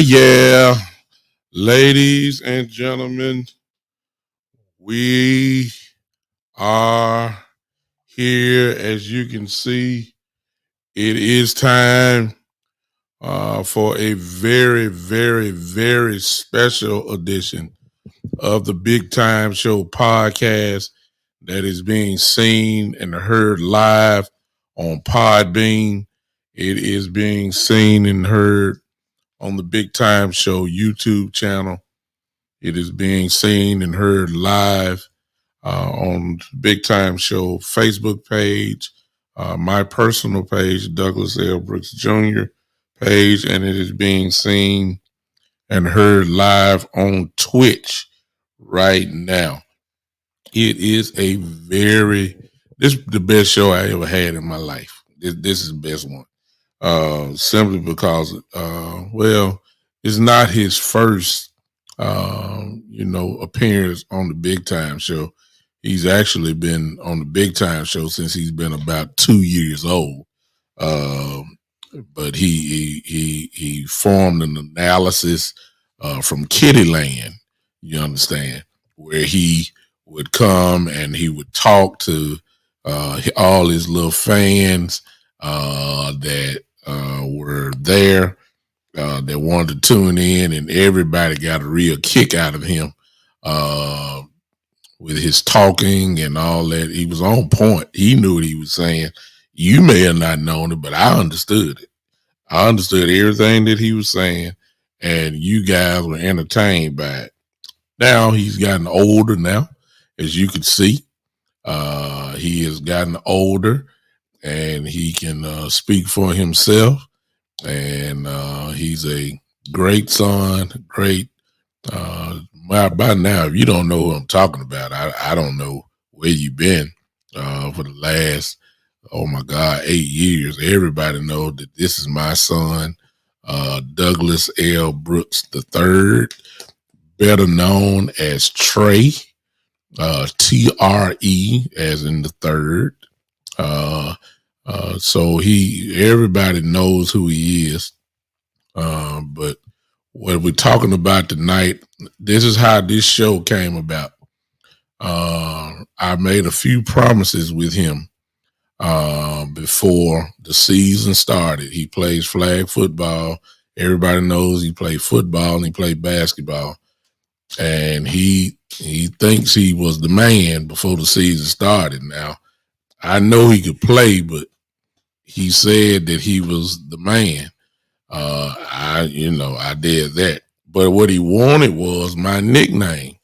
Yeah, ladies and gentlemen, we are here. As you can see, it is time for a very, very, very special edition of the Big Time Show podcast that is being seen and heard live on Podbean. It is being seen and heard on the Big Time Show YouTube channel. It is being seen and heard live on Big Time Show Facebook page, my personal page, Douglas L. Brooks Jr. page, and it is being seen and heard live on Twitch right now. It is this is the best show I ever had in my life. This is the best one. Simply because, it's not his first, appearance on the Big Time Show. He's actually been on the Big Time Show since he's been about 2 years old. But he formed an analysis from Kittyland, you understand, where he would come and he would talk to all his little fans that were there that wanted to tune in, and everybody got a real kick out of him with his talking and all that. He was on point. He knew what he was saying. You may have not known it, but I understood it. I understood everything that he was saying, and you guys were entertained by it. Now he's gotten older now, as you can see. He has gotten older, and he can speak for himself. And he's a great son, great. By now, if you don't know who I'm talking about, I don't know where you've been for the last, oh my God, 8 years. Everybody knows that this is my son, Douglas L. Brooks III, better known as Trey, TRE, as in the third. So everybody knows who he is. But what we're talking about tonight, this is how this show came about. I made a few promises with him before the season started. He plays flag football. Everybody knows he played football and he played basketball. And he thinks he was the man before the season started. Now, I know he could play, but he said that he was the man. I did that. But what he wanted was my nickname.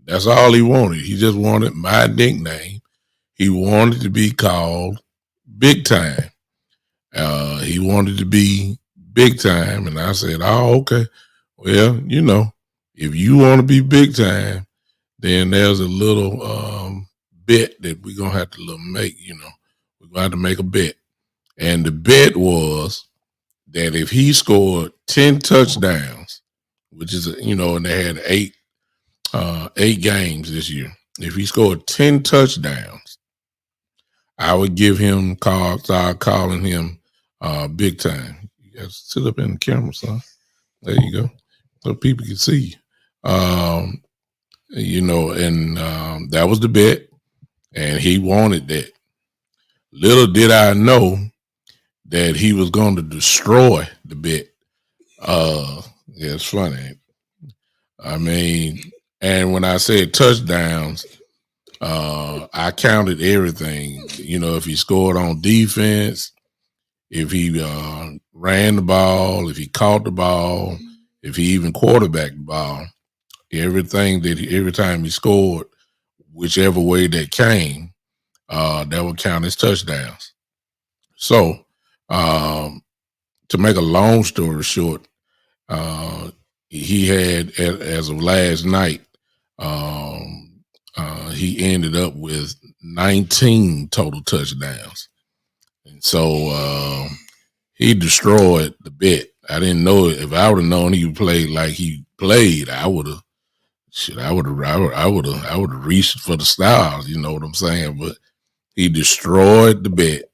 That's all he wanted. He just wanted my nickname. he wanted to be called Big Time. He wanted to be Big Time, and I said, "Oh, okay. Well, if you want to be Big Time, then there's a little bet that we're gonna have to make. We're gonna have to make a bet, and the bet was that if he scored 10 touchdowns, which is and they had eight games this year. If he scored 10 touchdowns, I would give him start calling him Big Time. You guys sit up in the camera, son. There you go, so people can see you. And that was the bet, and he wanted that. Little did I know that he was going to destroy the bet. Yeah, it's funny. I mean, and when I said touchdowns, I counted everything. If he scored on defense, if he ran the ball, if he caught the ball, if he even quarterbacked the ball, every time he scored, whichever way that came, that would count as touchdowns. So, to make a long story short, he had, as of last night, he ended up with 19 total touchdowns. And so he destroyed the bet. I didn't know it. If I would have known he played like he played, I would have reached for the stars, you know what I'm saying? But he destroyed the bet.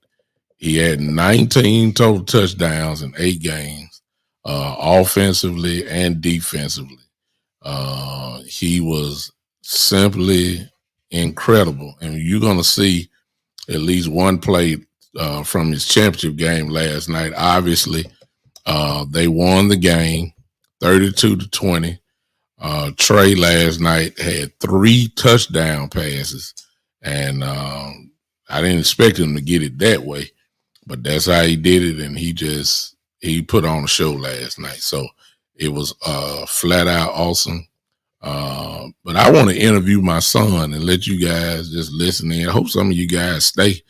He had 19 total touchdowns in 8 games, offensively and defensively. He was simply incredible. And you're going to see at least one play from his championship game last night. Obviously, they won the game 32-20. Trey last night had 3 touchdown passes, and I didn't expect him to get it that way, but that's how he did it, and he put on a show last night. So it was flat out awesome. But I want to interview my son and let you guys just listen in. I hope some of you guys stay.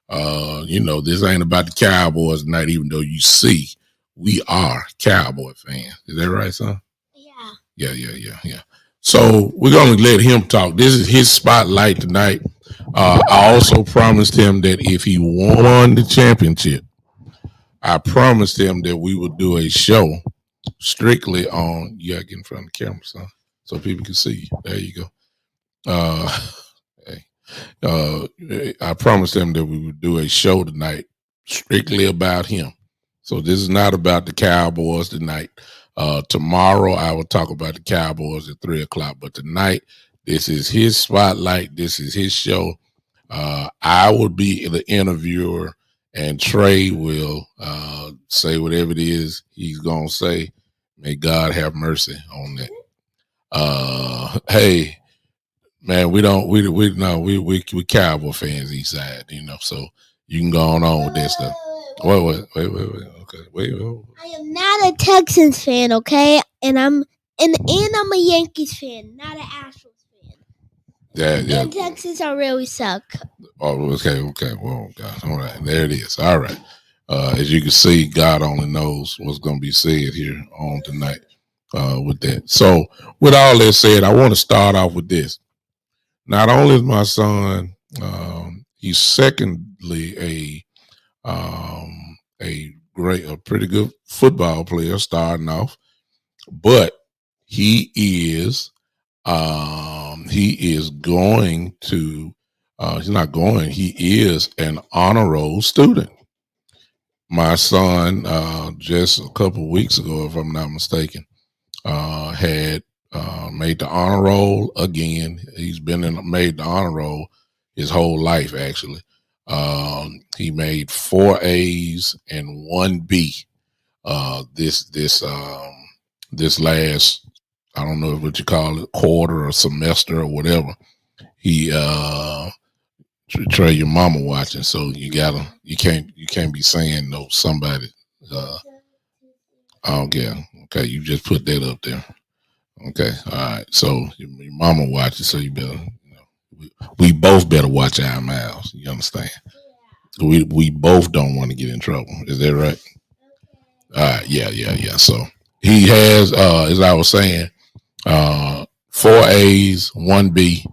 This ain't about the Cowboys tonight, even though you see we are Cowboy fans. Is that right, son? Yeah. So we're going to let him talk. This is his spotlight tonight. I also promised him that if he won the championship, I promised him that we would do a show strictly on, you got to get in front of the camera, son, so people can see you. There you go. I promised him that we would do a show tonight strictly about him. So this is not about the Cowboys tonight. Tomorrow I will talk about the Cowboys at 3:00, but tonight this is his spotlight. This is his show. I will be the interviewer, and Trey will say whatever it is he's gonna say. May God have mercy on that. Hey, man, we Cowboy fans east side, so you can go on with that stuff. Wait. Okay, wait. I am not a Texans fan, okay? And I'm a Yankees fan, not an Astros fan. Yeah. And Texans are really suck. Oh, okay. Well, God, all right, there it is. All right. As you can see, God only knows what's going to be said here on tonight with that. So, with all that said, I want to start off with this. Not only is my son, he's secondly a pretty good football player starting off, but he is going to he is an honor roll student. My son just a couple of weeks ago, if I'm not mistaken, had made the honor roll again. He's made the honor roll his whole life, actually. He made 4 A's and 1 B. This last, I don't know what you call it, quarter or semester or whatever. He Trey, your mama watching, so you can't be saying no somebody. Okay, you just put that up there. Okay, all right. So your mama watching, so you better we both better watch our mouths. You understand? We both don't want to get in trouble. Is that right? Yeah. So he has, as I was saying, 4 A's, 1 B,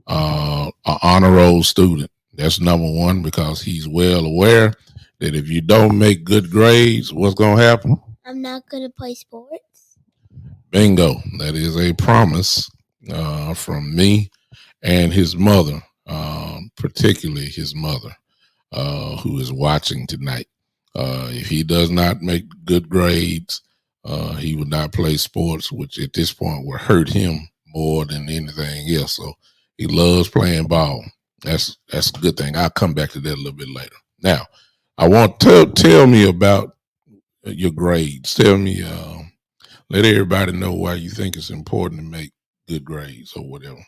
an honor roll student. That's number one because he's well aware that if you don't make good grades, what's going to happen? I'm not going to play sports. Bingo. That is a promise from me and his mother, particularly his mother, who is watching tonight. If he does not make good grades, he would not play sports, which at this point will hurt him more than anything else. So he loves playing ball. That's a good thing. I'll come back to that a little bit later. Now, I want to tell me about your grades. Tell me, let everybody know why you think it's important to make good grades or whatever.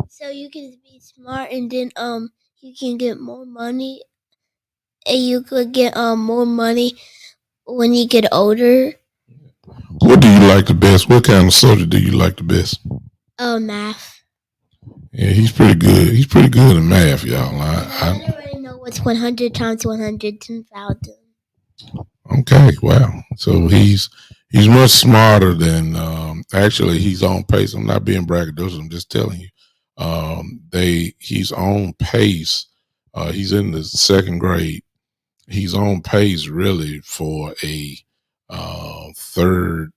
So you can be smart, and then you can get more money, and you could get more money when you get older. What do you like the best? What kind of subject do you like the best? Math. Yeah, he's pretty good. He's pretty good in math, y'all. I already know what's 100 times 100, 10,000. Okay, wow. So he's much smarter than actually he's on pace. I'm not being braggadocious. I'm just telling you. He's on pace. He's in the second grade. He's on pace really for a third.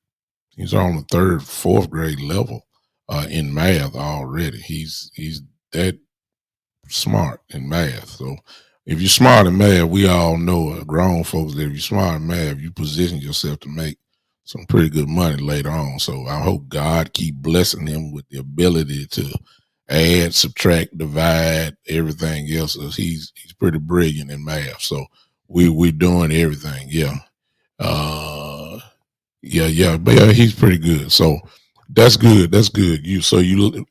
He's on the third, fourth grade level in math already. He's that smart in math. So if you're smart in math, we all know grown folks that if you're smart in math, you position yourself to make some pretty good money later on. So I hope God keep blessing him with the ability to add, subtract, divide, everything else. He's pretty brilliant in math. So we're doing everything. Yeah. But yeah, he's pretty good. So that's good. That's good. You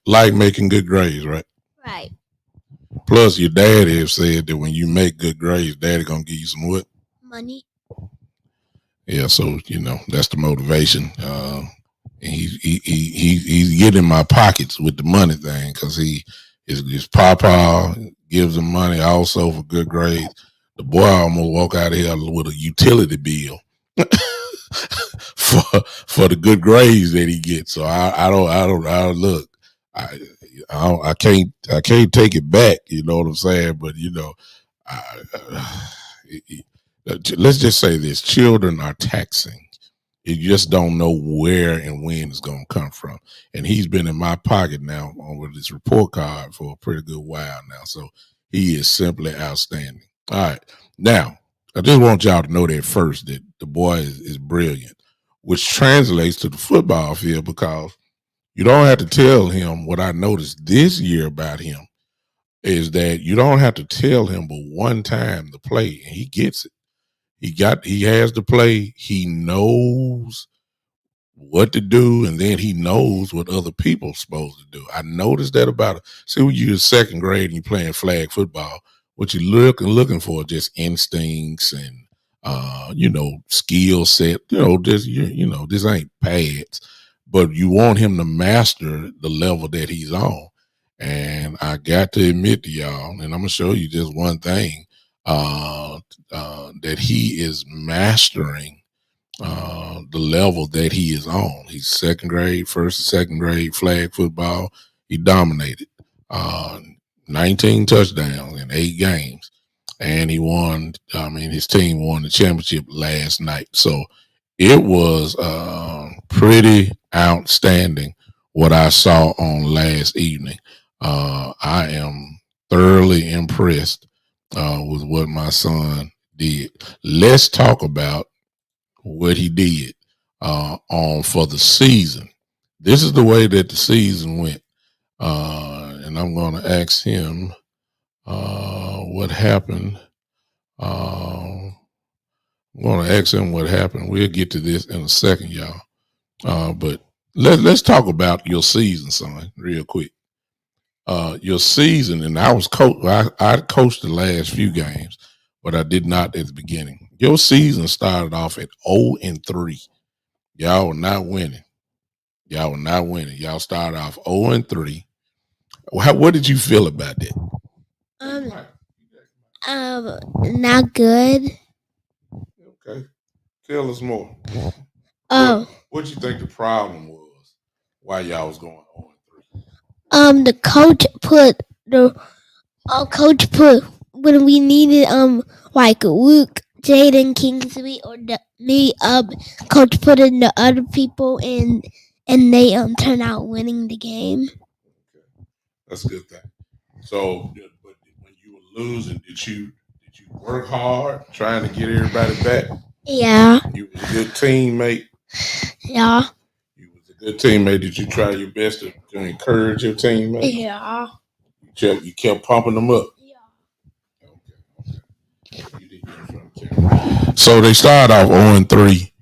like making good grades, right? Right. Plus, your daddy have said that when you make good grades, daddy gonna give you some what? Money. Yeah, so that's the motivation. And he's getting in my pockets with the money thing because his papa gives him money also for good grades. The boy almost walk out of here with a utility bill for the good grades that he gets. So I don't look. I can't take it back. You know what I'm saying? But let's just say this: children are taxing. You just don't know where and when it's going to come from. And he's been in my pocket now with this report card for a pretty good while now. So he is simply outstanding. All right. Now, I just want y'all to know that first, that the boy is brilliant, which translates to the football field because you don't have to tell him what I noticed this year about him is that you don't have to tell him but one time to play and he gets it. He has to play. He knows what to do, and then he knows what other people are supposed to do. I noticed that about it. See, when you're in second grade and you're playing flag football, what you're looking for is just instincts and skill set. This ain't pads, but you want him to master the level that he's on. And I got to admit to y'all, and I'm gonna show you just one thing that he is mastering the level that he is on. He's second grade, first and second grade flag football. He dominated 19 touchdowns in 8 games. And he won, his team won the championship last night. So it was pretty outstanding what I saw on last evening. I am thoroughly impressed with what my son did. Let's talk about what he did on for the season. This is the way that the season went. And I'm going to ask him what happened. I'm going to ask him what happened. We'll get to this in a second, y'all. But let's talk about your season, son, real quick. Your season, and I was I coached the last few games, but I did not at the beginning. Your season started off at 0-3. Y'all were not winning. Y'all started off 0-3. What did you feel about that? Not good. Okay, tell us more. Oh, What you think the problem was? Why y'all was going on 3? the coach put when we needed like Luke, Jaden, Kingsley, or me coach put in the other people and they turned out winning the game. That's a good thing. So, but when you were losing, did you work hard trying to get everybody back? Yeah. You was a good teammate. Yeah. You was a good teammate. Did you try your best to encourage your teammates? Yeah. You kept pumping them up. Yeah. Okay. So they started off 0-3,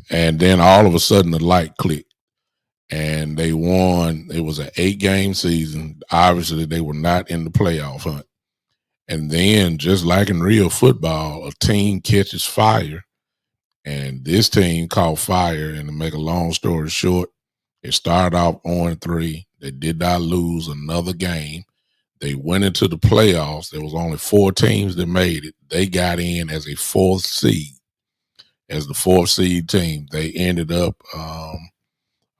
and then all of a sudden the light clicked, and they won. It was an 8-game season. Obviously, they were not in the playoff hunt. And then, just like in real football, a team catches fire, and this team caught fire. And to make a long story short, it started off 0-3. They did not lose another game. They went into the playoffs. There was only 4 teams that made it. They got in as a 4th seed, as the 4th seed team. They ended up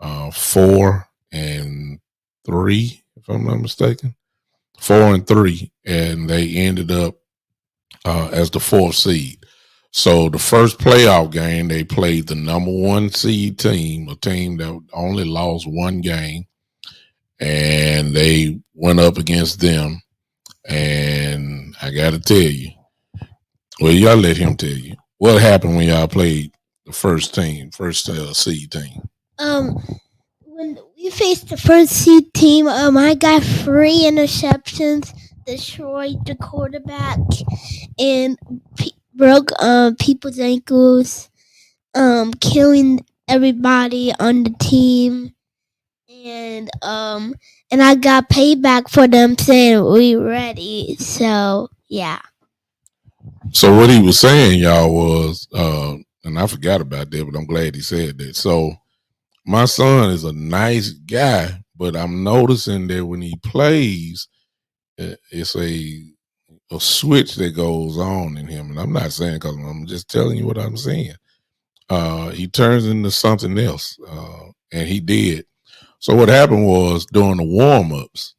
4-3, if I'm not mistaken. 4-3, and they ended up as the 4th seed. So the first playoff game, they played the number 1 seed team, a team that only lost 1 game, and they went up against them. And I got to tell you, well, y'all let him tell you what happened when y'all played the first seed team. When we faced the first seed team, I got 3 interceptions, destroyed the quarterback, and broke people's ankles, killing everybody on the team, and I got payback for them saying we ready. So yeah. So what he was saying, y'all, was, and I forgot about that, but I'm glad he said that. So my son is a nice guy, but I'm noticing that when he plays, it's a switch that goes on in him. And I'm not saying, because I'm just telling you what I'm saying. He turns into something else, and he did. So what happened was, during the warm-ups,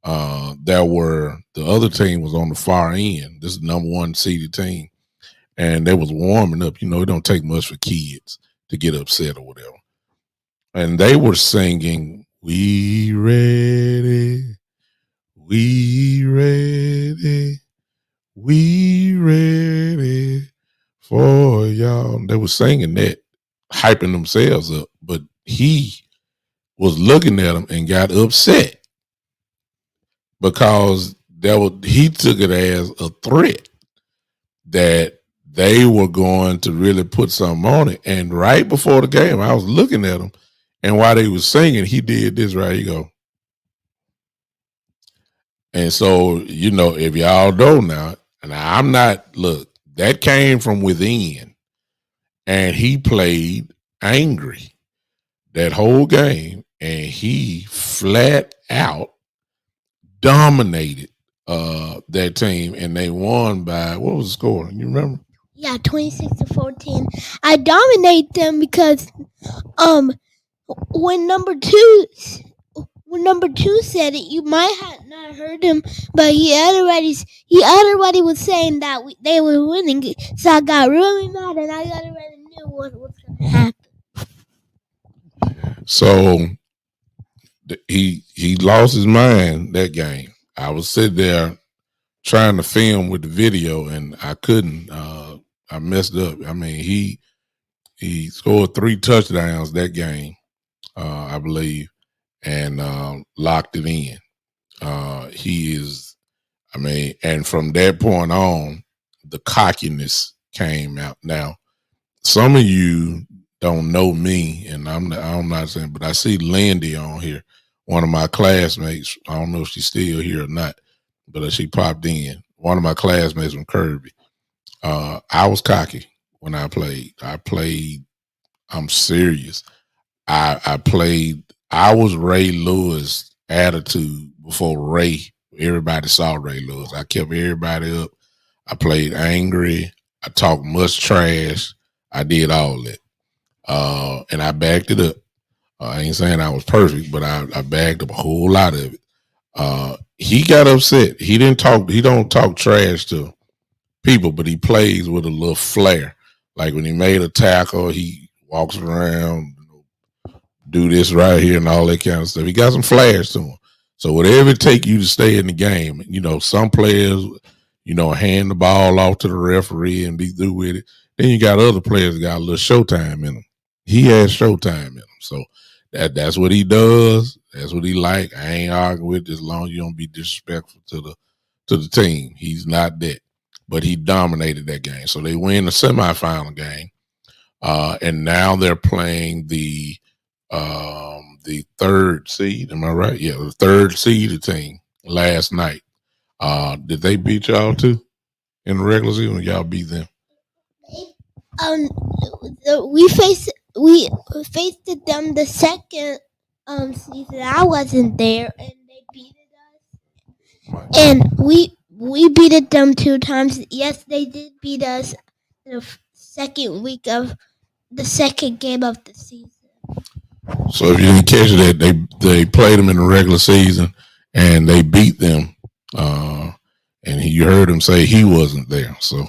the other team was on the far end. This is the number 1 seeded team, and they was warming up. It don't take much for kids to get upset or whatever. And they were singing, "We ready, we ready, we ready for y'all." They were singing that, hyping themselves up. But he was looking at them and got upset because he took it as a threat that they were going to really put something on it. And right before the game, I was looking at him, and while they was singing, he did this right. He go. And so, if y'all know now, and I'm not, look, that came from within, and he played angry that whole game, and he flat out dominated that team, and they won by, what was the score? You remember? Yeah, 26-14. I dominate them because when number 2 said it, you might have not heard him, but he already was saying that they were winning. So I got really mad, and I already knew what was going to happen. So he lost his mind that game. I was sitting there trying to film with the video, and I couldn't. I messed up. I mean, he scored 3 touchdowns that game, I believe, and locked it in. He is, and from that point on, the cockiness came out. Now, some of you don't know me, and I'm not saying, but I see Lindy on here, one of my classmates. I don't know if she's still here or not, but she popped in. One of my classmates from Kirby. I was cocky when I played. I'm serious. I played I was Ray Lewis attitude before everybody saw Ray Lewis. I kept everybody up. I played angry. I talked much trash. I did all that. And I backed it up. I ain't saying I was perfect, but I backed up a whole lot of it. He got upset. He don't talk trash to people, but he plays with a little flair. Like when he made a tackle, he walks around, do this right here and all that kind of stuff. He got some flares to him. So whatever it take you to stay in the game, some players, hand the ball off to the referee and be through with it. Then you got other players that got a little showtime in them. He has showtime in him. So that's what he does. That's what he like. I ain't arguing with it as long as you don't be disrespectful to the team. He's not that. But he dominated that game. So they win the semifinal game. And now they're playing the third seed. Am I right? Yeah, the third seeded team last night. Did they beat y'all too in the regular season? Or y'all beat them? We faced them the second season. I wasn't there, and they beat us. And we beat them 2 times. Yes, they did beat us the second week of the second game of the season. So if you didn't catch that, they played them in the regular season and they beat them. And you heard him say he wasn't there. So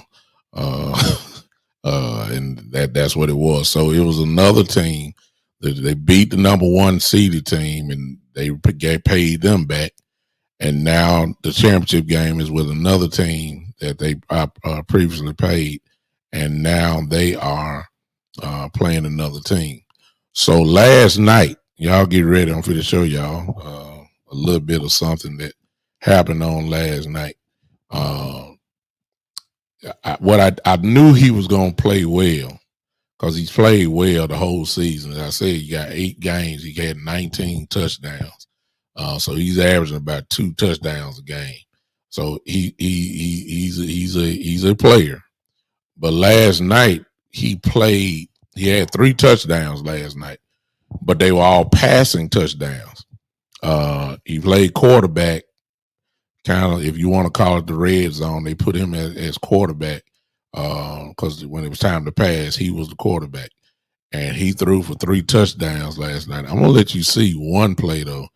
and that's what it was. So it was another team that they beat the number 1 seeded team and they paid them back. And now the championship game is with another team that they previously paid, and now they are playing another team. So last night, y'all get ready. I'm going to show y'all a little bit of something that happened on last night. I knew he was going to play well because he's played well the whole season. As I said, he got 8 games. He had 19 touchdowns. So he's averaging about 2 touchdowns a game. So he's a player. But last night he played. He had 3 touchdowns last night, but they were all passing touchdowns. He played quarterback, kind of, if you want to call it the red zone. They put him as quarterback because when it was time to pass, he was the quarterback, and he threw for 3 touchdowns last night. I'm gonna let you see one play though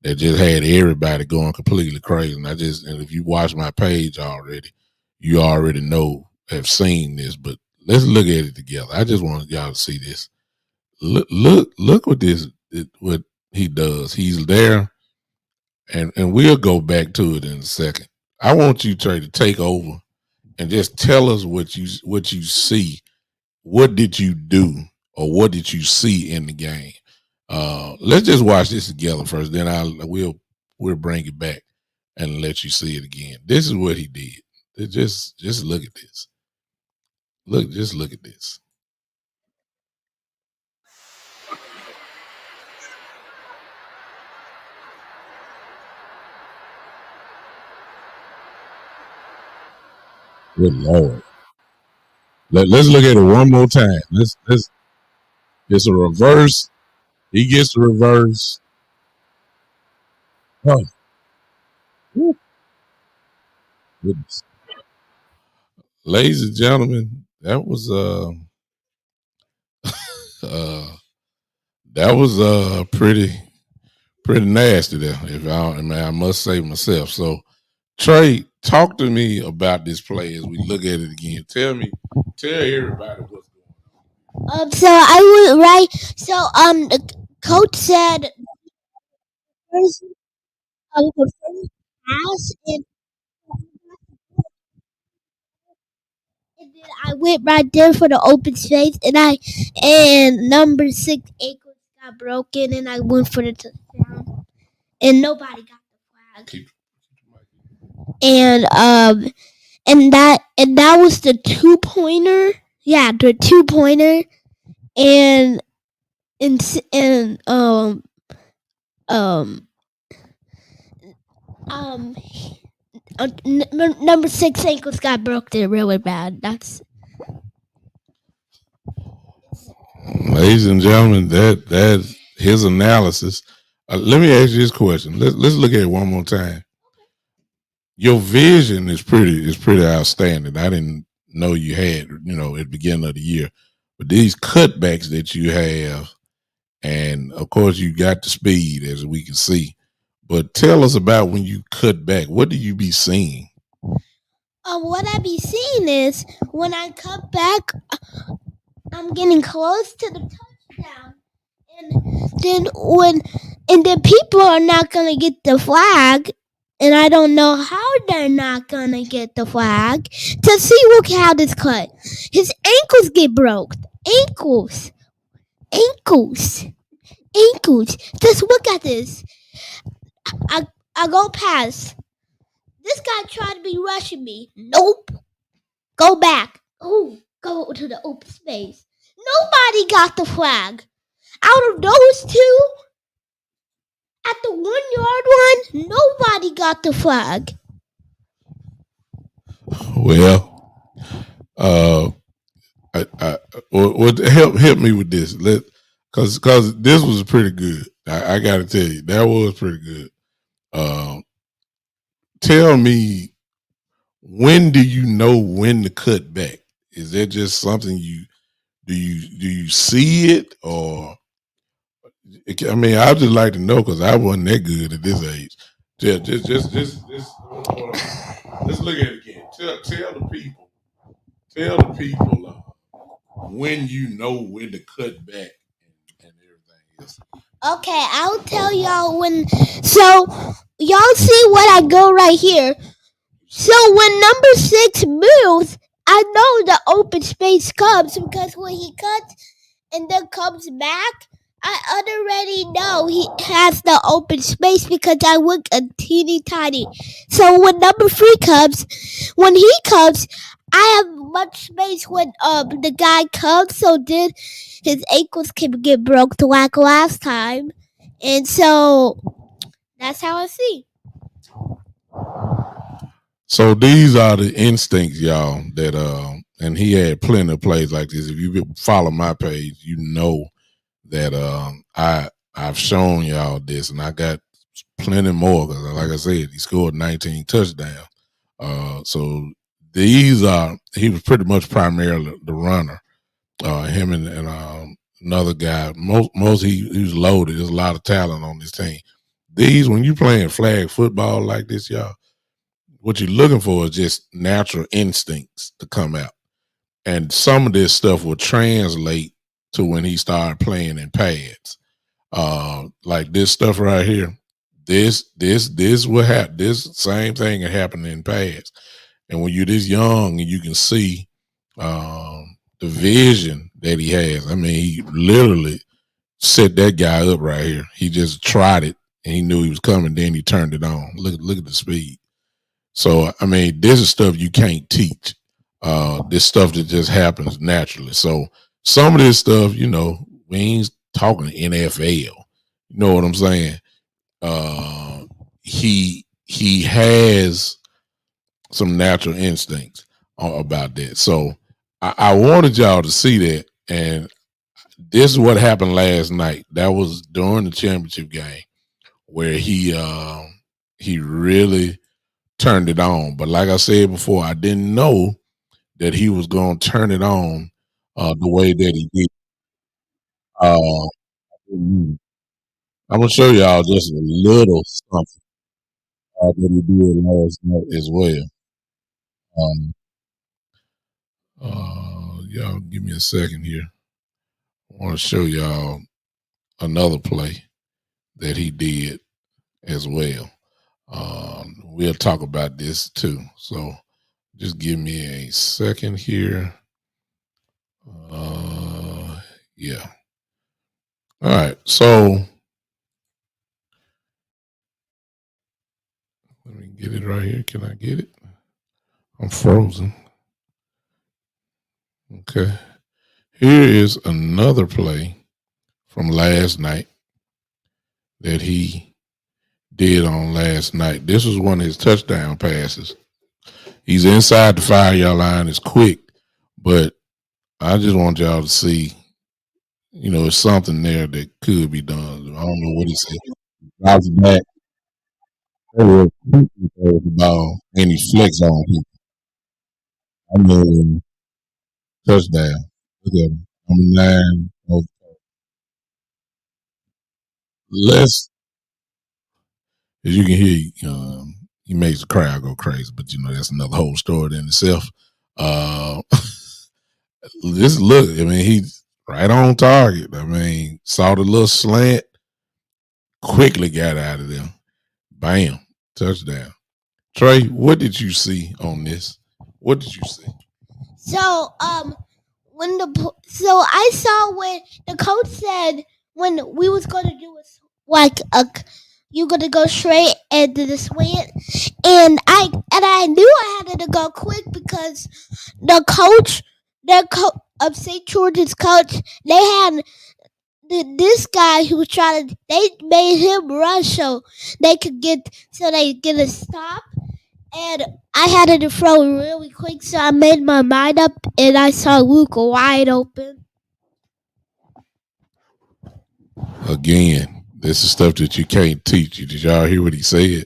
that just had everybody going completely crazy. And if you watch my page already, you already have seen this, but let's look at it together. I just want y'all to see this. Look what he does. He's there, and we'll go back to it in a second. I want you, Trey, to take over and just tell us what you see. What did you do, or what did you see in the game? Let's just watch this together first. Then we'll bring it back and let you see it again. This is what he did. Just look at this. Just look at this. Good Lord. Let's look at it one more time. It's a reverse. He gets the reverse. Oh. Goodness. Ladies and gentlemen, that was pretty nasty there, I must say myself. So Trey, talk to me about this play as we look at it again. Tell everybody what's going on. So I went right. So the coach said first pass, and then I went right there for the open space, and number 6 ankles got broken, and I went for the touchdown, and nobody got the flag. And that was the 2-pointer. Yeah, the 2-pointer, and number 6 ankles got broken really bad. That's, ladies and gentlemen, that his analysis. Let me ask you this question. Let's look at it one more time. Your vision is pretty outstanding. I didn't know you had, at the beginning of the year, but these cutbacks that you have, and of course you got the speed as we can see. But tell us about when you cut back. What do you be seeing? What I be seeing is when I cut back, I'm getting close to the touchdown, and then people are not gonna get the flag, and I don't know how they're not gonna get the flag. To see, look how this cut. His ankles get broke. Ankles. Just look at this. I go past. This guy tried to be rushing me. Nope. Go back. Oh, go to the open space. Nobody got the flag. Out of those two, at the 1 yard one, nobody got the flag. Well, help me with this. Because this was pretty good. I got to tell you, that was pretty good. Tell me, when do you know when to cut back? Is that just something do you see it, or? I mean, I'd just like to know, because I wasn't that good at this age. Just let's look at it again. Tell the people when you know when to cut back and everything else. Okay, I'll tell y'all when. So y'all see what I go right here. So when number 6 moves, I know the open space comes, because when he cuts and then comes back, I already know he has the open space, because I look a teeny tiny. So when number 3 comes, when he comes, I have much space when the guy comes, so then his ankles can get broke like last time. And so that's how I see. So these are the instincts, y'all, that and he had plenty of plays like this. If you follow my page, you know that I've shown y'all this, and I got plenty more, because like I said, he scored 19 touchdowns. So he was pretty much primarily the runner. Him and another guy, most he was loaded. There's a lot of talent on this team. These, when you playing flag football like this, y'all, what you're looking for is just natural instincts to come out. And some of this stuff will translate to when he started playing in pads. Like this stuff right here. This will happen. This same thing can happen in pads. And when you're this young and you can see the vision that he has, I mean, he literally set that guy up right here. He just tried it and he knew he was coming. Then he turned it on. Look at the speed. So, I mean, this is stuff you can't teach. This stuff that just happens naturally. So some of this stuff, we ain't talking NFL. You know what I'm saying? He has some natural instincts about that. So I wanted y'all to see that. And this is what happened last night. That was during the championship game, where he really turned it on. But like I said before, I didn't know that he was going to turn it on the way that he did. I'm going to show y'all just a little something that he did last night as well. Y'all give me a second here. I want to show y'all another play that he did as well. We'll talk about this too. So just give me a second here. Yeah. All right. So let me get it right here. Can I get it? I'm frozen. Okay. Here is another play from last night that he did on last night. This was one of his touchdown passes. He's inside the 5-yard line. It's quick, but I just want y'all to see, it's something there that could be done. I don't know what he said. Drops back, they will quickly throw the ball, and he flex on people. I mean, touchdown. Look at him. Number 9. Oh, let's, as you can hear, he makes the crowd go crazy, but that's another whole story in itself. This look, I mean, he's right on target. I mean, saw the little slant, quickly got out of there. Bam, touchdown. Trey, what did you see on this? What did you see? So so I saw when the coach said when we was gonna do you gonna go straight into the slant, and I knew I had to go quick because of St. George's coach, they had this guy who was trying to, they made him rush they get a stop, and I had to throw really quick, so I made my mind up, and I saw Luke wide open. Again, this is stuff that you can't teach. Did y'all hear what he said?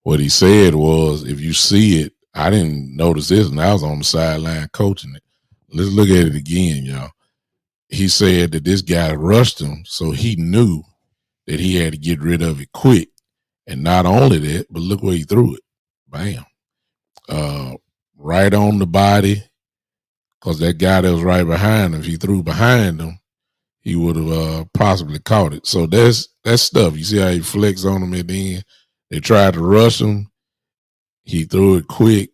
What he said was, if you see it, I didn't notice this, and I was on the sideline coaching it. Let's look at it again, y'all. He said that this guy rushed him, so he knew that he had to get rid of it quick. And not only that, but look where he threw it. Bam. Right on the body, because that guy that was right behind him, if he threw behind him, he would have possibly caught it. So that's stuff. You see how he flex on him at the end? They tried to rush him. He threw it quick.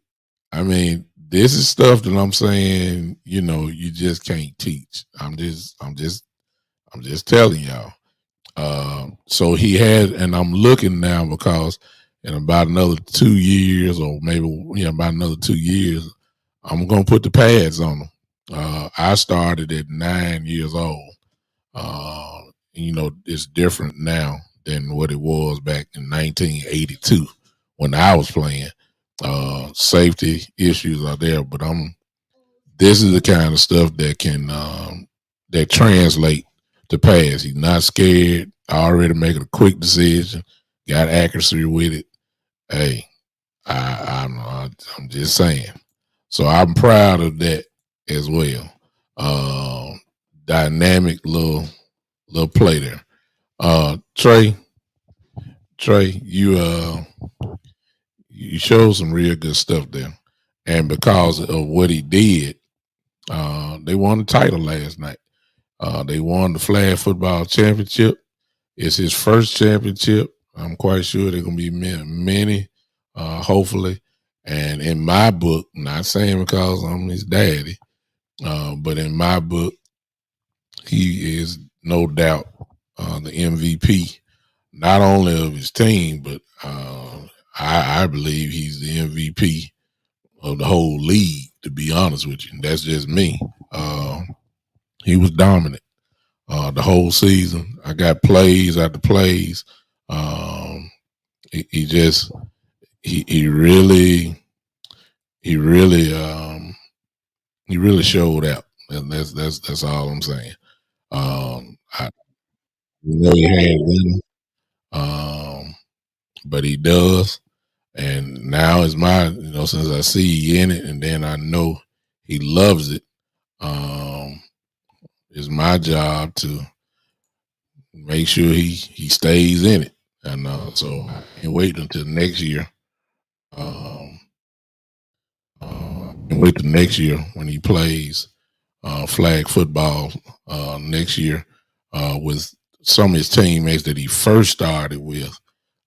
I mean, this is stuff that I'm saying, you just can't teach. I'm just telling y'all. So he had, and I'm looking now because in about another 2 years, or maybe about another 2 years, I'm gonna put the pads on him. I started at 9 years old. It's different now than what it was back in 1982 when I was playing. Safety issues are there, but this is the kind of stuff that can that translate to pass. He's not scared, already making a quick decision, got accuracy with it. Hey, I'm just saying. So I'm proud of that as well. Dynamic little play there. Trey, you showed some real good stuff there, and because of what he did, they won the title last night. They won the flag football championship. It's his first championship. I'm quite sure there are going to be many, hopefully. And in my book, not saying because I'm his daddy, but in my book, he is no doubt the MVP, not only of his team, but I believe he's the MVP of the whole league, to be honest with you. And that's just me. He was dominant the whole season. I got plays after plays. He really showed out, and that's all I'm saying. I know he had in him, but he does, and now it's my, since I see he in it, and then I know he loves it. It's my job to make sure he stays in it, and so I can't wait until next year. Wait till next year when he plays flag football next year with some of his teammates that he first started with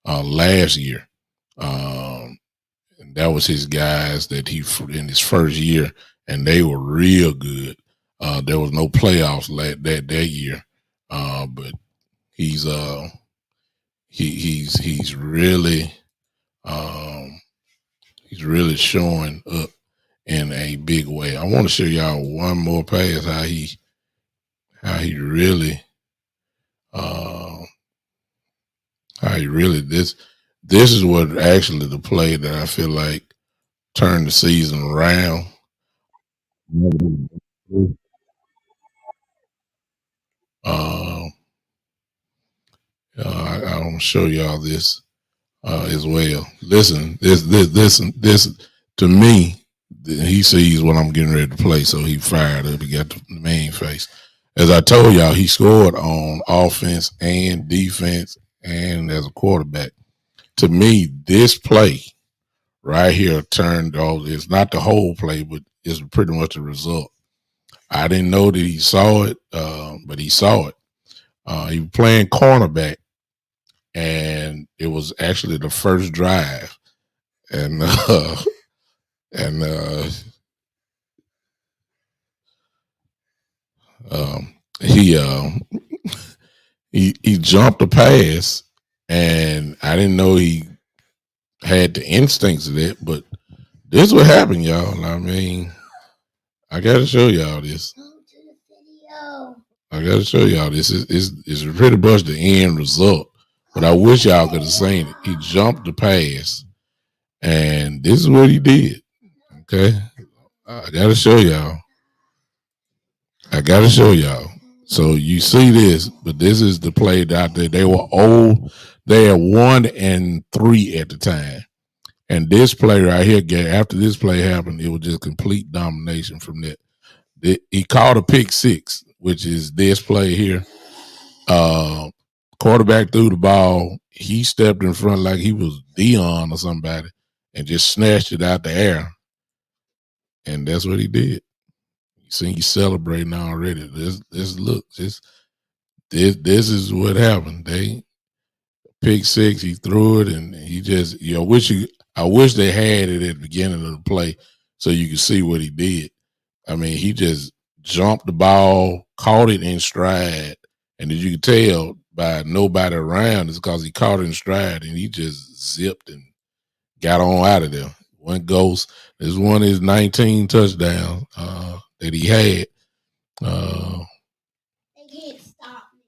last year. And that was his guys that he in his first year, and they were real good. There was no playoffs that year, but he's really he's really showing up in a big way. I want to show y'all one more pass how he really this is what actually the play that I feel like turned the season around. I want to show y'all this as well. Listen, this to me. He sees what I'm getting ready to play, so he fired up. He got the main face. As I told y'all, he scored on offense and defense and as a quarterback. To me, this play right here turned off. It's not the whole play, but it's pretty much the result. I didn't know that he saw it, but he saw it. He was playing cornerback, and it was actually the first drive, and and he he jumped the pass, and I didn't know he had the instincts of that, but this is what happened, y'all. I mean, I gotta show y'all this. I gotta show y'all this. Is pretty much the end result. But I wish y'all could have seen it. He jumped the pass, and this is what he did. Okay, I gotta show y'all. I gotta show y'all. So you see this, but this is the play that they were old. They are 1-3 at the time. And this play right here, after this play happened, it was just complete domination from that. He called a pick six, which is this play here. Quarterback threw the ball. He stepped in front like he was Dion or somebody and just snatched it out the air. And that's what he did. You see, he's celebrating already. This is what happened. They pick six. He threw it, and he just. I wish they had it at the beginning of the play so you could see what he did. I mean, he just jumped the ball, caught it in stride, and as you can tell by nobody around, it's because he caught it in stride and he just zipped and got on out of there. One goes. This one is 19 touchdowns that he had.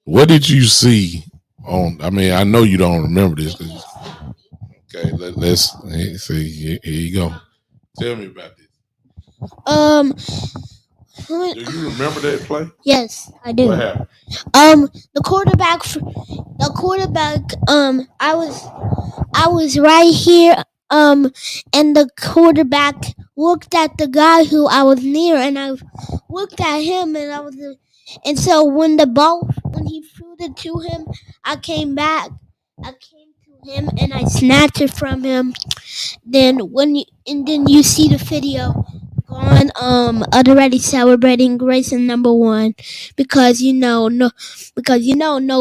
What did you see on? I mean, I know you don't remember this. Okay, let's see. Here you go. Tell me about this. Do you remember that play? Yes, I do. What happened? The quarterback. I was right here. And the quarterback looked at the guy who I was near, and I looked at him, and so when he threw it to him, I came back. I came to him and I snatched it from him. Then you see the video gone already celebrating Grayson number one because no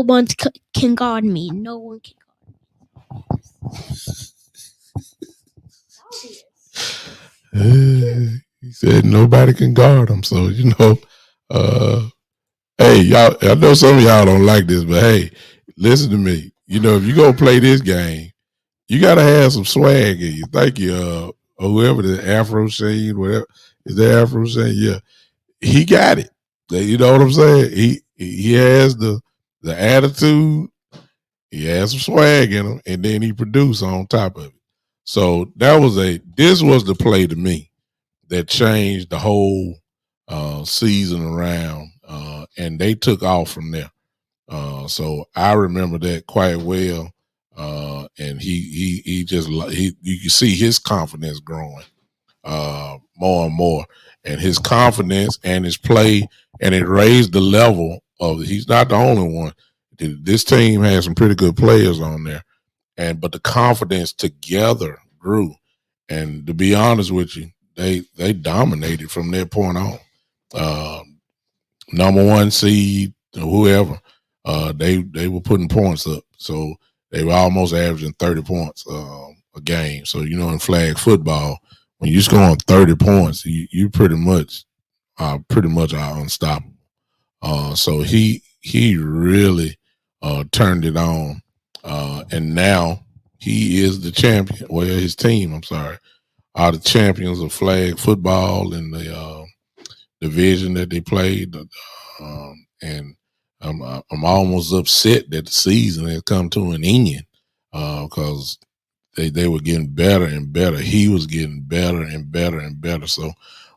one can guard me. No one can guard me. He said nobody can guard him, so hey, y'all, I know some of y'all don't like this, but hey, listen to me. If you go play this game, you gotta have some swag in you. Thank you, whoever the Afro Sheen, whatever is that Afro Sheen, yeah, he got it. You know what I'm saying? He has the attitude. He has some swag in him, and then he produced on top of it. So this was the play to me that changed the whole season around, and they took off from there. So I remember that quite well, and you can see his confidence growing more and more, and his confidence and his play, and it raised the level of. He's not the only one. This team has some pretty good players on there, but the confidence together grew. And to be honest with you, they dominated from that point on. Number one seed, whoever, they were putting points up. So they were almost averaging 30 points a game. So, in flag football, when you're scoring 30 points, you pretty much are unstoppable. So he really turned it on. And now he is the champion. Well, his team, I'm sorry, are the champions of flag football in the division that they played. And I'm almost upset that the season has come to an end because they were getting better and better. He was getting better and better and better. So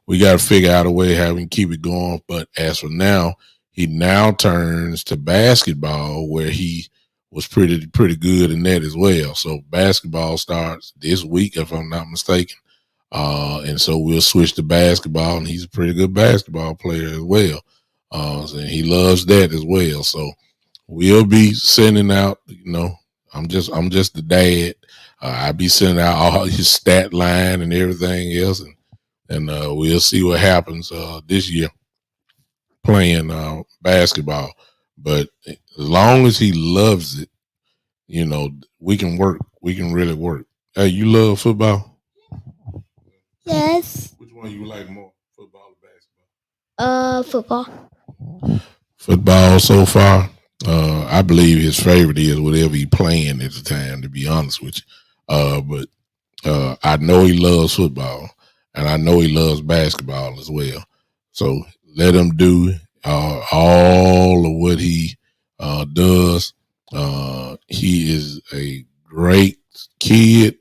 we got to figure out a way how we can keep it going. But as for now, he now turns to basketball where he was pretty good in that as well. So basketball starts this week, if I'm not mistaken. And so we'll switch to basketball, and he's a pretty good basketball player as well. And he loves that as well. So we'll be sending out, I'm just the dad. I'll be sending out all his stat line and everything else, and we'll see what happens this year playing basketball. But as long as he loves it, we can work. We can really work. Hey, you love football? Yes. Which one you like more, football or basketball? Football. Football so far. I believe his favorite is whatever he playing at the time, to be honest with you. But I know he loves football, and I know he loves basketball as well. So let him do all of what he does. He is a great kid.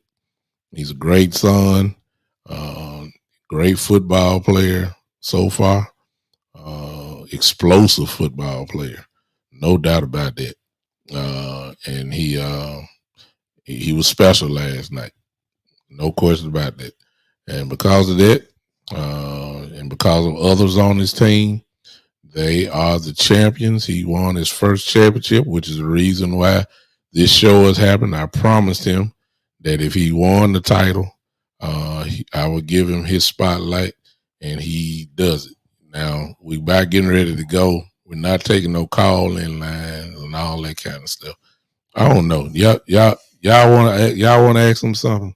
He's a great son. Great football player so far. Explosive football player, no doubt about that. And he was special last night, no question about that. And because of that, and because of others on his team, they are the champions. He won his first championship, which is the reason why this show has happened. I promised him that if he won the title, I would give him his spotlight, and he does it. Now we about getting ready to go. We're not taking no call-in line and all that kind of stuff. I don't know. Y'all want to ask him something?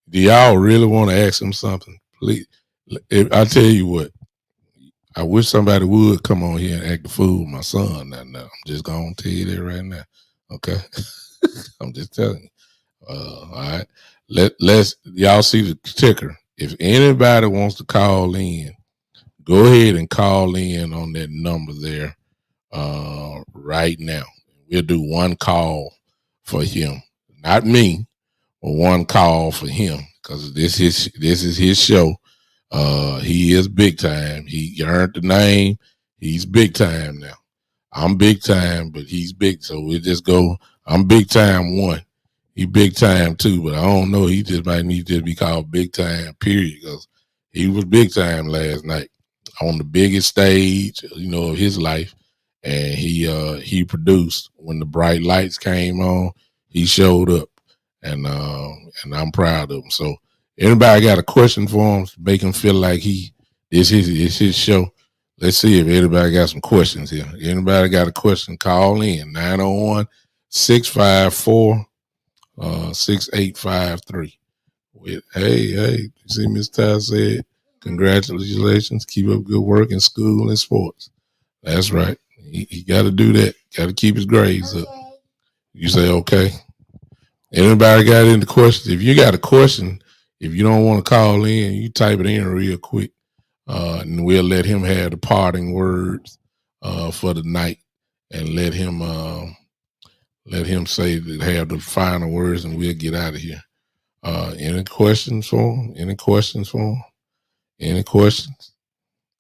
Do y'all really want to ask him something? Please. I tell you what. I wish somebody would come on here and act a fool with my son. Now, I'm just going to tell you that right now. Okay? I'm just telling you. All right. Let's y'all see the ticker. If anybody wants to call in, go ahead and call in on that number there right now. We'll do one call for him. Not me, but one call for him, because this is his show. He is big time. He earned the name. He's big time now. I'm big time, but he's big. So we just go, I'm big time one. He big time two, but I don't know. He just might need to be called big time, period, because he was big time last night on the biggest stage, of his life. And he produced. When the bright lights came on, he showed up. And I'm proud of him. So anybody got a question for him to make him feel like it's his show? Let's see if anybody got some questions here. Anybody got a question, call in 901-654-6853. Hey, see Miss Ty said, congratulations, keep up good work in school and sports. That's right. He got to do that. Got to keep his grades up. You say okay. Anybody got any questions? If you got a question, if you don't want to call in, you type it in real quick, and we'll let him have the parting words for the night, and let him say that, have the final words, and we'll get out of here. Any questions for him? Any questions?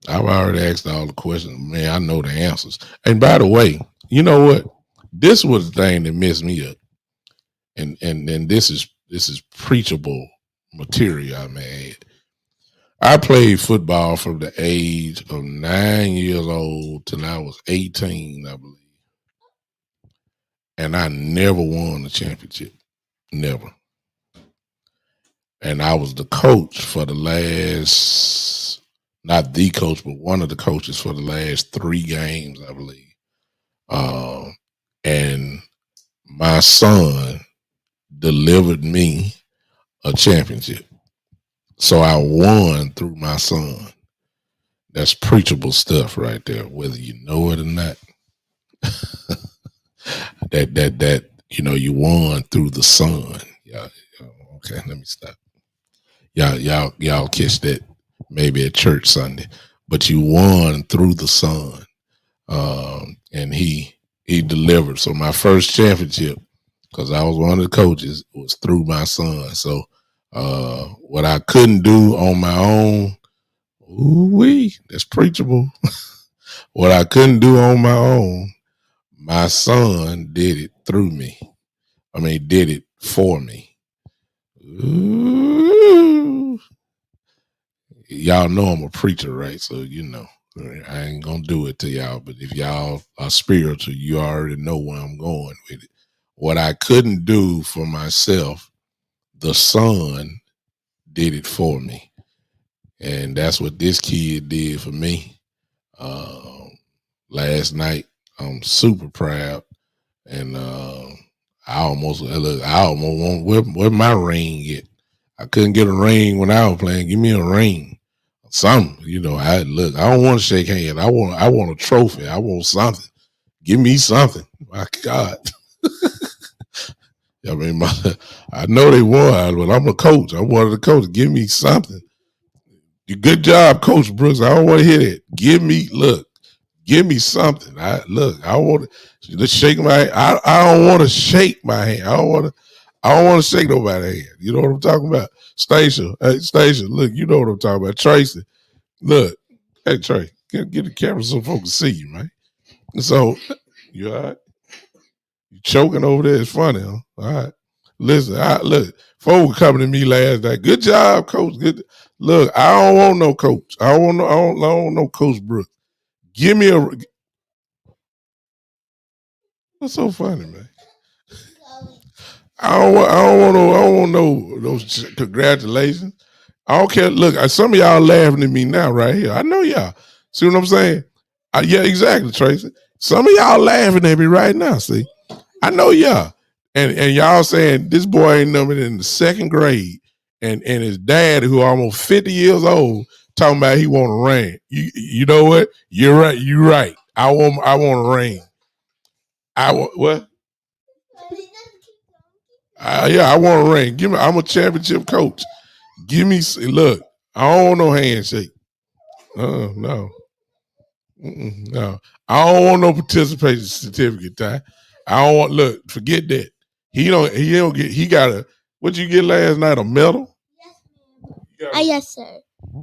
I've already asked all the questions. Man, I know the answers. And by the way, you know what? This was the thing that messed me up. And this is preachable material, I may add. I played football from the age of 9 years old till I was 18, I believe. And I never won a championship. Never. And I was the coach for the last, not the coach, but one of the coaches for the last 3 games, I believe. And my son delivered me a championship. So I won through my son. That's preachable stuff right there, whether you know it or not. that you won through the son. Yeah. Okay, let me stop. Y'all catch that maybe at church Sunday, but you won through the son, and he delivered. So my first championship, because I was one of the coaches, was through my son. So what I couldn't do on my own, that's preachable. What I couldn't do on my own, My son did it through me. I mean, did it for me. Ooh. Y'all know I'm a preacher, right? So you know I ain't gonna do it to y'all. But if y'all are spiritual, you already know where I'm going with it. What I couldn't do for myself, the Son did it for me, and that's what this kid did for me. Last night, I'm super proud, and I almost want where my ring at. I couldn't get a ring when I was playing. Give me a ring, something. You know, I don't want to shake hands. I want a trophy. I want something. Give me something. My God. I mean, I know they won, but I'm a coach. I'm one of the coaches. Give me something. Good job, Coach Brooks. I don't want to hear that. Give me something. I want to shake my. I don't want to shake my hand. I don't want to shake nobody's hand. You know what I'm talking about? Stacia, look, you know what I'm talking about. Tracy, look, hey Trey, get the camera so folks can see you, man. So, you all right? You choking over there? It's funny, huh? All right. Listen, look, folks were coming to me last night. Good job, Coach. Good. Look, I don't want no coach. I don't want no Coach Brooks. Give me a. What's so funny, man? I don't want no those congratulations. I don't care. Look, some of y'all laughing at me now, right here. I know y'all. See what I'm saying? Yeah, exactly, Tracy. Some of y'all laughing at me right now. See, I know y'all, and y'all saying this boy ain't numbered in the second grade, and his dad, who almost 50 years old, talking about he want a ring. You know what? You're right. You're right. I want a ring. I want what? Yeah, I want a ring. I'm a championship coach. Give me. Look, I don't want no handshake. No. No. I don't want no participation certificate, Ty. I don't want. Look, forget that. He don't get. He got a. What you get last night? A medal? Yes, sir.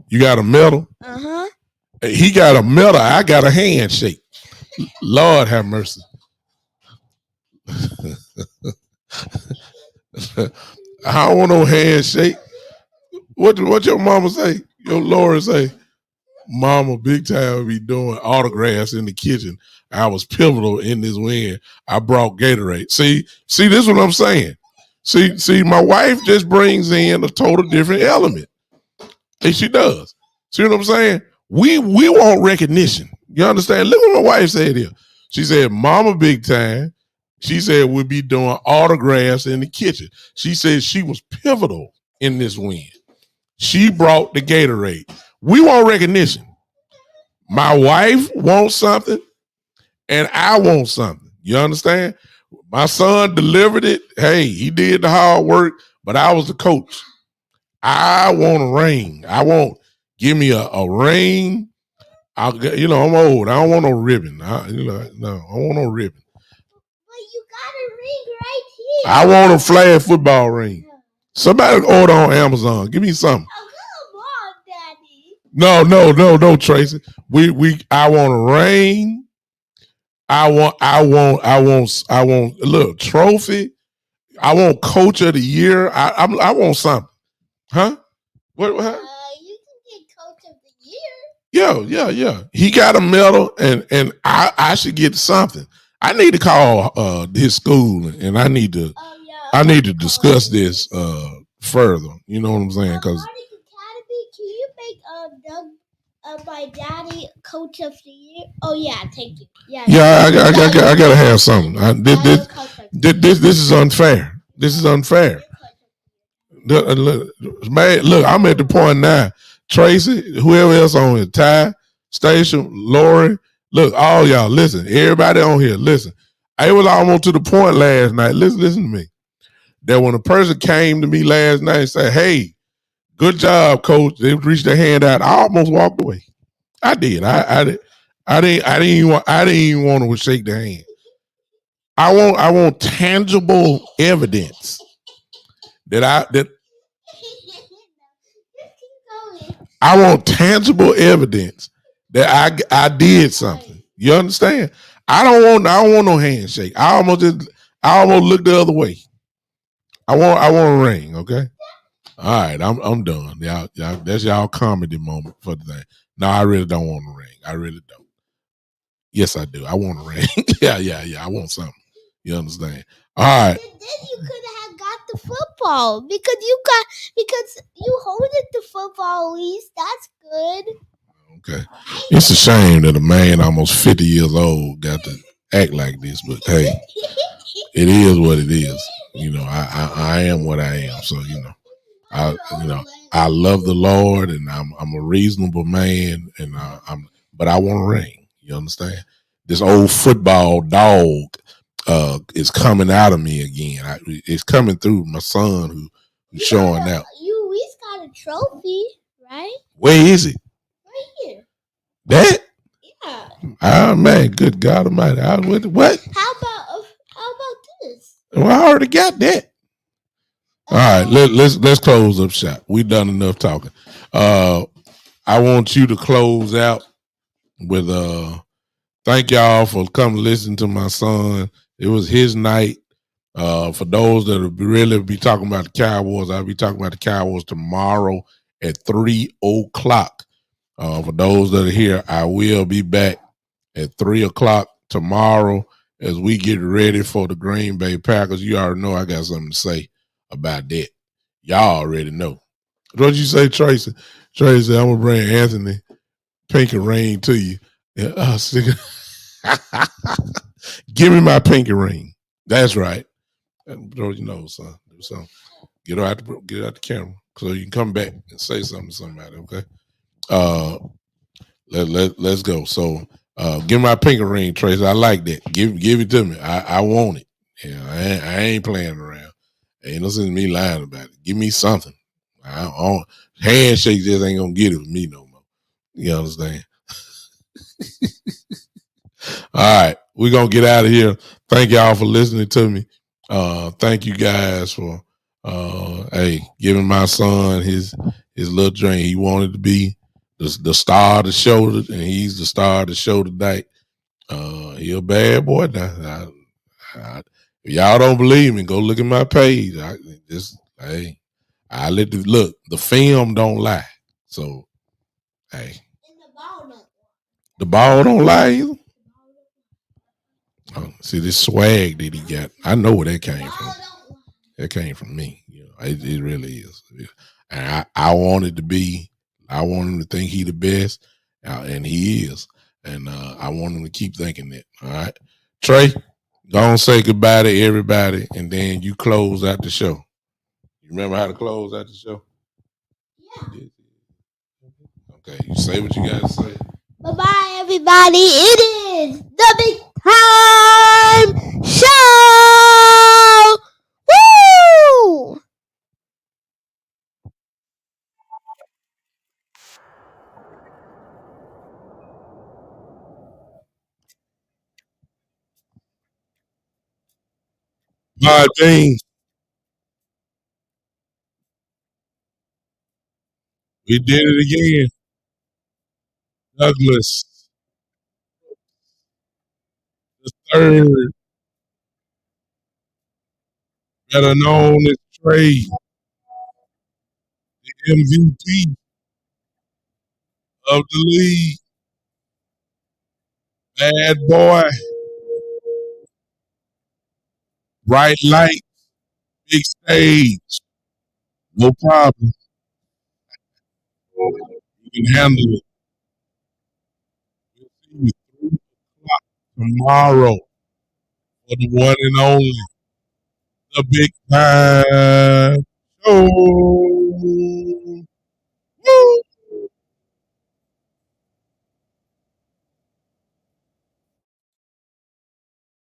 You got a medal? Uh-huh. He got a medal. I got a handshake. Lord have mercy. I don't want no handshake. What your mama say? Your Laura say? Mama big time be doing autographs in the kitchen. I was pivotal in this win. I brought Gatorade. See, this is what I'm saying. See, my wife just brings in a total different element. And she does. See what I'm saying? We want recognition. You understand? Look what my wife said here. She said, Mama big time. She said we'll be doing autographs in the kitchen. She said she was pivotal in this win. She brought the Gatorade. We want recognition. My wife wants something, and I want something. You understand? My son delivered it. Hey, he did the hard work, but I was the coach. I want a ring. Give me a ring. I'm old. I don't want no ribbon. No, I don't want no ribbon. But you got a ring right here. I want a flag football ring. Somebody order on Amazon. Give me something. Oh, come on, Daddy. No, Tracy. I want a ring. I want a little trophy. I want coach of the year. I want something. Huh? What? You can get coach of the year. Yeah. He got a medal, and I should get something. I need to call his school, and I need to discuss this further. You know what I'm saying? Because can you make my daddy coach of the year? Oh yeah, thank you. Yeah, I gotta have something. This is unfair. This is unfair. Man, look, I'm at the point now. Tracy, whoever else on here, Ty, Stacia, Lori, look, all y'all, listen. Everybody on here, listen. I was almost to the point last night. Listen to me. That when a person came to me last night and said, "Hey, good job, coach," they reached their hand out. I almost walked away. I did. I didn't even want to shake their hand. I want tangible evidence that I want tangible evidence that I did something. You understand? I don't want no handshake. I almost look the other way. I want a ring, okay? All right, I'm done. Y'all, that's y'all comedy moment for the thing. No, I really don't want a ring. I really don't. Yes, I do. I want a ring. yeah. I want something. You understand? All right. Then you could have got the football because you holded the football at least. That's good. Okay. It's a shame that a man almost 50 years old got to act like this, but hey, it is what it is. You know, I am what I am. So, I love the Lord and I'm a reasonable man and but I want a ring. You understand? This old football dog is coming out of me again. It's coming through my son who's showing out. You at least got a trophy, right? Where is it? Right here. That? Yeah. Oh man, good God Almighty! What? How about this? Well, I already got that. All right, let's close up shop. We done enough talking. I want you to close out with thank y'all for coming listen to my son. It was his night. For those that really be talking about the Cowboys, I'll be talking about the Cowboys tomorrow at 3:00. For those that are here, I will be back at 3:00 tomorrow as we get ready for the Green Bay Packers. You already know I got something to say about that. Y'all already know. What you say, Tracy? Tracy, I'm gonna bring Anthony pinky ring to you. Yeah, give me my pinky ring. That's right. You know, son. Do something. Get out the camera so you can come back and say something to somebody. Okay. Let's go. So give me my pinky ring, Tracy. I like that. Give it to me. I want it. Yeah, I ain't playing around. Ain't no sense in me lying about it. Give me something. Handshake just ain't gonna get it with me no more. You understand? All right, we're gonna get out of here. Thank y'all for listening to me. Thank you guys for giving my son his little dream. He wanted to be the star of the show, and he's the star of the show tonight. He a bad boy now. If y'all don't believe me, go look at my page. I let the film don't lie. So hey, the ball don't lie either. Oh, see this swag that he got. I know where that came from. That came from me. You know, it really is. And I wanted to be. I want him to think he the best, and he is. And I want him to keep thinking that. All right, Trey, go on say goodbye to everybody, and then you close out the show. You remember how to close out the show? Yeah. Okay, you say what you gotta say. Bye-bye, everybody. It is the Big Time Show! Woo! My James. We did it again. Douglas, the third, better known as Trey, the MVP of the league. Bad boy, bright light, big stage, no problem. You can handle it. We'll see you 3:00 tomorrow for the one and only, the Big Time Show.